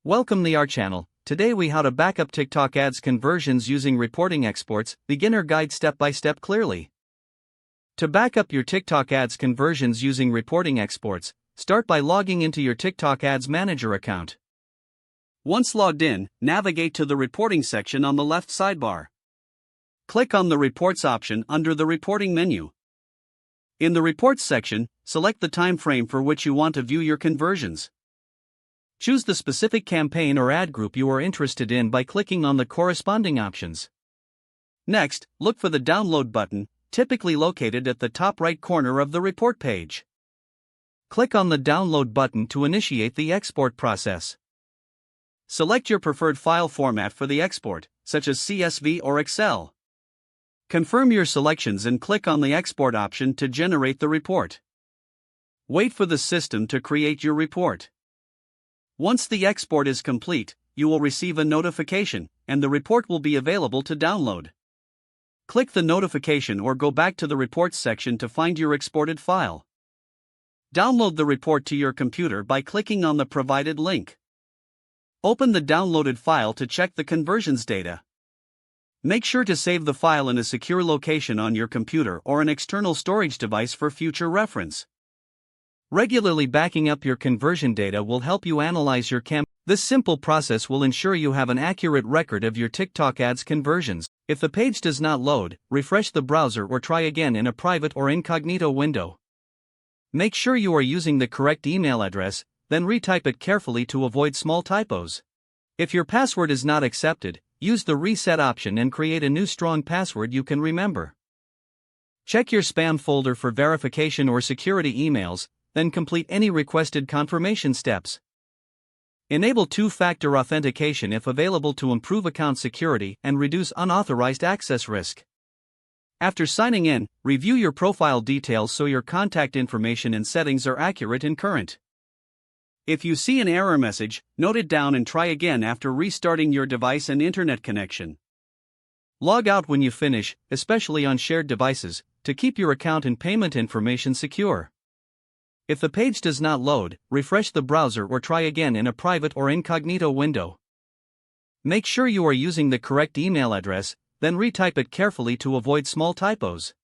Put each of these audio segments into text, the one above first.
Welcome to our channel. Today we how to backup TikTok ads conversions using reporting exports, beginner guide step by step clearly. To backup your TikTok ads conversions using reporting exports, start by logging into your TikTok ads manager account. Once logged in, navigate to the reporting section on the left sidebar. Click on the reports option under the reporting menu. In the reports section, select the time frame for which you want to view your conversions. Choose the specific campaign or ad group you are interested in by clicking on the corresponding options. Next, look for the download button, typically located at the top right corner of the report page. Click on the download button to initiate the export process. Select your preferred file format for the export, such as CSV or Excel. Confirm your selections and click on the export option to generate the report. Wait for the system to create your report. Once the export is complete, you will receive a notification, and the report will be available to download. Click the notification or go back to the reports section to find your exported file. Download the report to your computer by clicking on the provided link. Open the downloaded file to check the conversions data. Make sure to save the file in a secure location on your computer or an external storage device for future reference. Regularly backing up your conversion data will help you analyze your campaign. This simple process will ensure you have an accurate record of your TikTok ads conversions. If the page does not load, refresh the browser or try again in a private or incognito window. Make sure you are using the correct email address, then retype it carefully to avoid small typos. If your password is not accepted, use the reset option and create a new strong password you can remember. Check your spam folder for verification or security emails, then complete any requested confirmation steps. Enable two-factor authentication if available to improve account security and reduce unauthorized access risk. After signing in, review your profile details so your contact information and settings are accurate and current. If you see an error message, note it down and try again after restarting your device and internet connection. Log out when you finish, especially on shared devices, to keep your account and payment information secure. If the page does not load, refresh the browser or try again in a private or incognito window. Make sure you are using the correct email address, then retype it carefully to avoid small typos.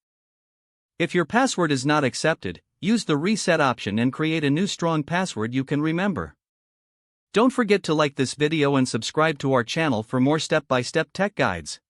If your password is not accepted, use the reset option and create a new strong password you can remember. Don't forget to like this video and subscribe to our channel for more step-by-step tech guides.